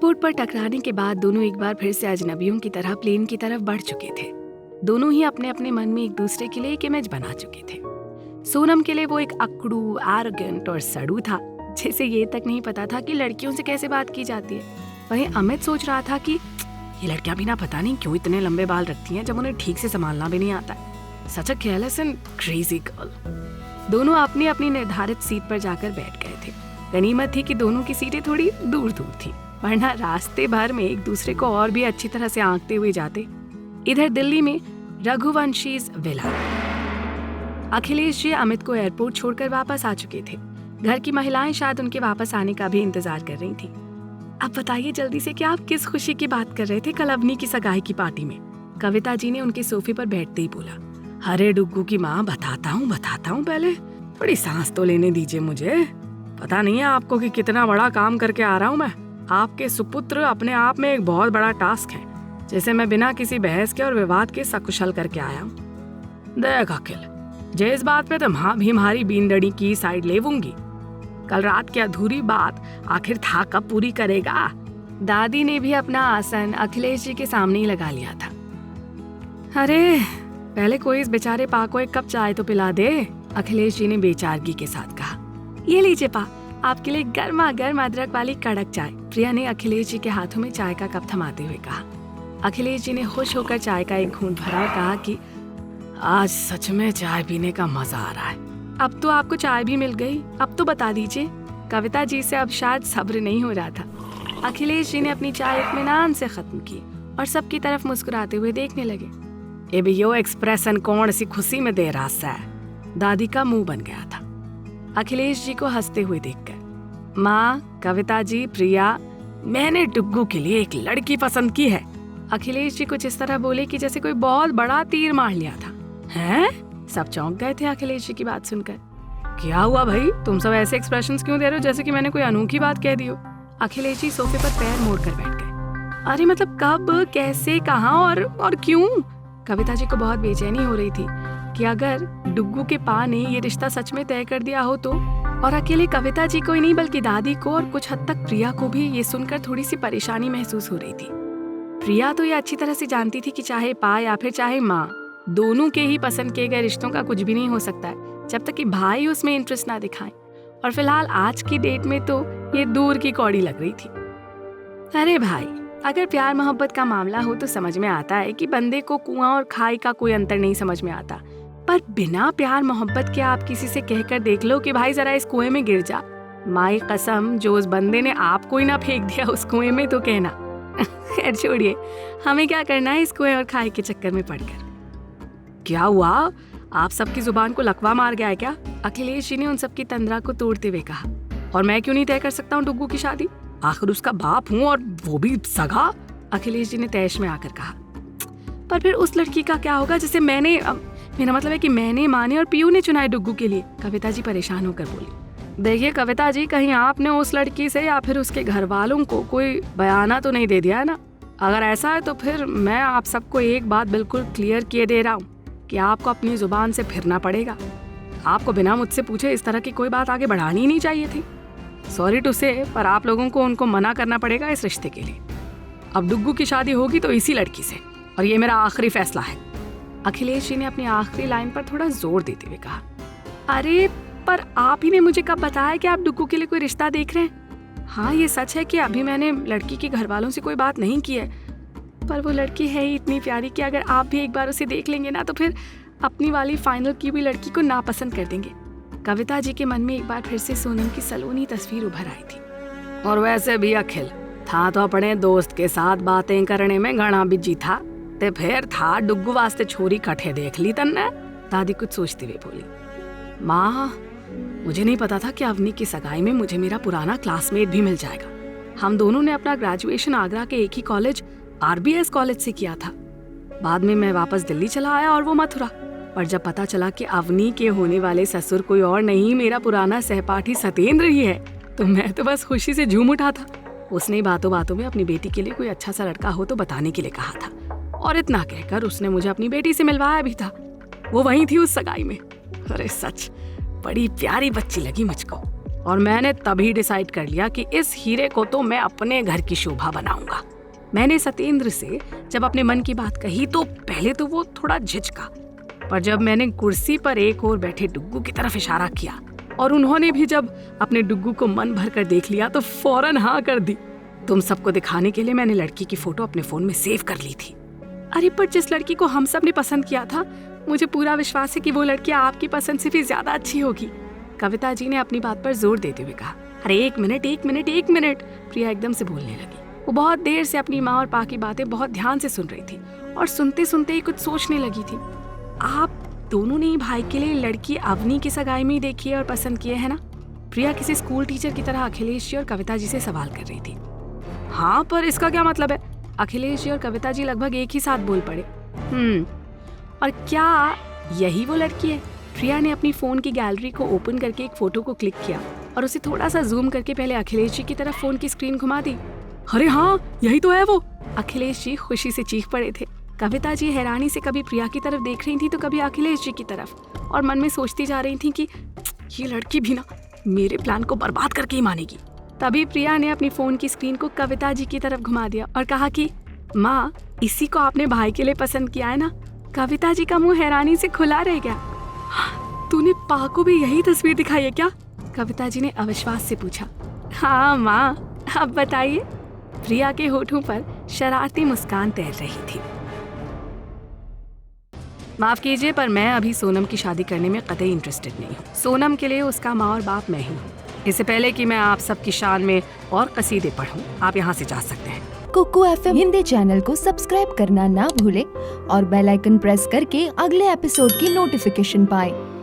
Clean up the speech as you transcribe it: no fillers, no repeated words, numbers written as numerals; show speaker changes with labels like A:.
A: Airport पर टकराने के बाद दोनों एक बार फिर से अजनबियों की तरह प्लेन की तरफ बढ़ चुके थे। दोनों ही अपने अपने मन में एक दूसरे के लिए एक इमेज बना चुके थे। सोनम के लिए वो एक अकड़ू, एरोगेंट और सड़ू था, जिसे ये तक नहीं पता था कि लड़कियों से कैसे बात की जाती है। वहीं अमित सोच रहा था कि ये लड़कियां भी ना पता नहीं क्यों इतने लंबे बाल रखती हैं जब उन्हें ठीक से संभालना भी नहीं आता है। Such a careless and crazy girl. दोनों अपनी अपनी निर्धारित सीट पर जाकर बैठ गए थे। गनीमत थी कि दोनों की सीटें थोड़ी दूर दूर थी, वरना रास्ते भर में एक दूसरे को और भी अच्छी तरह से आंकते हुए जाते। इधर दिल्ली में रघुवंशीज विला। अखिलेश जी अमित को एयरपोर्ट छोड़कर वापस आ चुके थे। घर की महिलाएं शायद उनके वापस आने का भी इंतजार कर रही थी। अब बताइए जल्दी से कि आप किस खुशी की बात कर रहे थे कल अवनी की सगाई की पार्टी में? कविता जी ने उनके सोफे पर बैठते ही बोला। अरे डुग्गू की माँ, बताता हूँ पहले, बड़ी सांस तो लेने दीजिए मुझे। पता नहीं है आपको कि कितना बड़ा काम करके आ रहा हूँ मैं। आपके सुपुत्र अपने आप में एक बहुत बड़ा टास्क है, जिसे मैं बिना किसी बहस के और विवाद के सकुशल करके आया हूँ। देख अखिल, जिस बात पे तुम्हारी बीनडड़ी की साइड लेवूंगी, कल रात की अधूरी बात आखिर था कब पूरी करेगा? दादी ने भी अपना आसन अखिलेश जी के सामने ही लगा लिया था। अरे पहले कोई इस बेचारे पा को एक कप चाय तो पिला दे, अखिलेश जी ने बेचारगी के साथ कहा। ये लीजिए पा, आपके लिए गर्मा गर्म अदरक वाली कड़क चाय, प्रिया ने अखिलेश जी के हाथों में चाय का कप थमाते हुए कहा। अखिलेश जी ने खुश होकर चाय का एक घूंट भरा और कहा कि आज सच में चाय पीने का मजा आ रहा है। अब तो आपको चाय भी मिल गई, अब तो बता दीजिए। कविता जी से अब शायद सब्र नहीं हो रहा था। अखिलेश जी ने अपनी चाय इत्मीनान से खत्म की और सबकी तरफ मुस्कुराते हुए देखने लगे। ए भैया एक्सप्रेशन कौन सी खुशी में दे रहा है? दादी का मुंह बन गया था अखिलेश जी को हंसते हुए देखकर। माँ, कविता जी, प्रिया, मैंने डुग्गू के लिए एक लड़की पसंद की है। अखिलेश जी कुछ इस तरह बोले कि जैसे कोई बहुत बड़ा तीर मार लिया था। हैं? सब चौंक गए थे अखिलेश जी की बात सुनकर। क्या हुआ भाई, तुम सब ऐसे एक्सप्रेशंस क्यों दे रहे हो जैसे कि मैंने कोई अनोखी बात कह दी हो? अखिलेश जी सोफे पर पैर मोड़कर बैठ गए। अरे मतलब कब, कैसे, कहाँ और क्यों? कविता जी को बहुत बेचैनी हो रही थी कि अगर डुग्गू के पा ने ये रिश्ता सच में तय कर दिया हो तो। और अकेले कविता जी को ही नहीं बल्कि दादी को और कुछ हद तक प्रिया को भी ये सुनकर थोड़ी सी परेशानी महसूस हो रही थी। प्रिया तो ये अच्छी तरह से जानती थी कि चाहे पा या फिर चाहे माँ, दोनों के ही पसंद किए गए रिश्तों का कुछ भी नहीं हो सकता है जब तक कि भाई उसमें इंटरेस्ट ना दिखाएं। और फिलहाल आज की डेट में तो ये दूर की कौड़ी लग रही थी। अरे भाई, अगर प्यार मोहब्बत का मामला हो तो समझ में आता है कि बंदे को कुआं और खाई का कोई अंतर नहीं समझ में आता, पर बिना प्यार मोहब्बत के आप किसी से कहकर देख लो कि भाई जरा इस कुएं में गिर जा, माई कसम जो उस बंदे ने आपको ही ना फेंक दिया उस कुएं में तो कहना। खैर छोड़िए, हमें क्या करना है इस कुएं और खाई के चक्कर में पड़कर। क्या हुआ, आप सबकी जुबान को लकवा मार गया है क्या? अखिलेश जी ने उन सबकी तंद्रा को तोड़ते हुए कहा। और मैं क्यों नहीं तय कर सकता हूँ डुग्गू की शादी? आखिर उसका बाप हूँ और वो भी सगा। अखिलेश जी ने तैश में आकर कहा। पर फिर उस लड़की का क्या होगा जिसे मेरा मतलब है कि मैंने, माने और पीयू ने चुना है डुग्गू के लिए। कविता जी परेशान होकर बोली। देखिए कविता जी, कहीं आपने उस लड़की से या फिर उसके घर वालों को कोई बयाना तो नहीं दे दिया है ना? अगर ऐसा है तो फिर मैं आप सबको एक बात बिल्कुल क्लियर किए दे रहा हूँ कि आपको अपनी जुबान से फिरना पड़ेगा। आपको बिना मुझसे पूछे इस तरह की कोई बात आगे बढ़ानी ही नहीं चाहिए थी। सॉरी टू से, पर आप लोगों को उनको मना करना पड़ेगा इस रिश्ते के लिए। अब डुग्गू की शादी होगी तो इसी लड़की से, और ये मेरा आखिरी फैसला है। अखिलेश जी ने अपनी आखिरी लाइन पर थोड़ा जोर देते हुए कहा। अरे पर आप ही ने मुझे कब बताया कि आप डुग्गू के लिए कोई रिश्ता देख रहे हैं? हाँ ये सच है कि अभी मैंने लड़की के घर वालों से कोई बात नहीं की है, पर वो लड़की है ही इतनी प्यारी कि अगर आप भी एक बार उसे देख लेंगे ना तो फिर अपनी वाली फाइनल की हुई लड़की को नापसंद कर देंगे। कविता जी के मन में एक बार फिर से सोनम की सलोनी तस्वीर उभर आई थी। और वैसे भी अखिल था तो अपने दोस्त के साथ बातें करने में घना बिजी था, ते फिर था डुग्गू वास्ते छोरी कठे देख ली तन्ने। दादी कुछ सोचते हुए बोली। माँ, मुझे नहीं पता था कि अवनी की सगाई में मुझे मेरा पुराना क्लासमेट भी मिल जाएगा। हम दोनों ने अपना ग्रेजुएशन आगरा के एक ही कॉलेज RBS कॉलेज से किया था। बाद में मैं वापस दिल्ली चला आया और वो मथुरा। पर जब पता चला कि अवनी के होने वाले ससुर कोई और नहीं मेरा पुराना सहपाठी सत्येंद्र ही है, तो मैं तो बस खुशी से झूम उठा था। उसने बातों बातों में अपनी बेटी के लिए कोई अच्छा सा लड़का हो तो बताने के लिए कहा था, और इतना कहकर उसने मुझे अपनी बेटी से मिलवाया भी था। वो वहीं थी उस सगाई में। अरे सच बड़ी प्यारी बच्ची लगी मुझको। और मैंने तभी डिसाइड कर लिया कि इस हीरे को तो मैं अपने घर की शोभा बनाऊंगा। मैंने सत्येंद्र से जब अपने मन की बात कही तो पहले तो वो थोड़ा झिझका, पर जब मैंने कुर्सी पर एक और बैठे डुग्गू की तरफ इशारा किया और उन्होंने भी जब अपने डुग्गू को मन भर कर देख लिया तो फौरन हाँ कर दी। तुम सबको दिखाने के लिए मैंने लड़की की फोटो अपने फोन में सेव कर ली थी। अरे पर जिस लड़की को हम सब ने पसंद किया था, मुझे पूरा विश्वास है कि वो लड़की आपकी पसंद से भी ज्यादा अच्छी होगी। कविता जी ने अपनी बात पर जोर देते हुए कहा। अरे एक मिनट, प्रिया एकदम से बोलने लगी। वो बहुत देर से अपनी माँ और पा की बातें बहुत ध्यान से सुन रही थी और सुनते सुनते ही कुछ सोचने लगी थी। आप दोनों ने ही भाई के लिए लड़की अवनी की सगाई में ही देखी है और पसंद किए है ना? प्रिया किसी स्कूल टीचर की तरह अखिलेश जी और कविता जी से सवाल कर रही थी। हाँ, पर इसका क्या मतलब है? अखिलेश जी और कविता जी लगभग एक ही साथ बोल पड़े। और क्या यही वो लड़की है? प्रिया ने अपनी फोन की गैलरी को ओपन करके एक फोटो को क्लिक किया और उसे थोड़ा सा जूम करके पहले अखिलेश जी की तरफ फोन की स्क्रीन घुमा दी। अरे हाँ, यही तो है वो। अखिलेश जी खुशी से चीख पड़े थे। कविता जी हैरानी से कभी प्रिया की तरफ देख रही थी तो कभी अखिलेश जी की तरफ, और मन में सोचती जा रही थी कि ये लड़की भी ना मेरे प्लान को बर्बाद करके ही मानेगी। तभी प्रिया ने अपनी फोन की स्क्रीन को कविता जी की तरफ घुमा दिया और कहा कि माँ, इसी को आपने भाई के लिए पसंद किया है ना? कविता जी का मुंह हैरानी से खुला रह गया। तूने पा को भी यही तस्वीर दिखाई है क्या? कविता जी ने अविश्वास से पूछा। हाँ माँ, अब बताइए। प्रिया के होठों पर शरारती मुस्कान तैर रही थी। माफ कीजिए, पर मैं अभी सोनम की शादी करने में कतई इंटरेस्टेड नहीं हूँ। सोनम के लिए उसका माँ और बाप मैं ही हूँ। इससे पहले कि मैं आप सबकी शान में और कसीदे पढ़ूं, आप यहाँ से जा सकते हैं।
B: कुकू FM हिंदी चैनल को सब्सक्राइब करना ना भूलें और बेल आइकन प्रेस करके अगले एपिसोड की नोटिफिकेशन पाएं।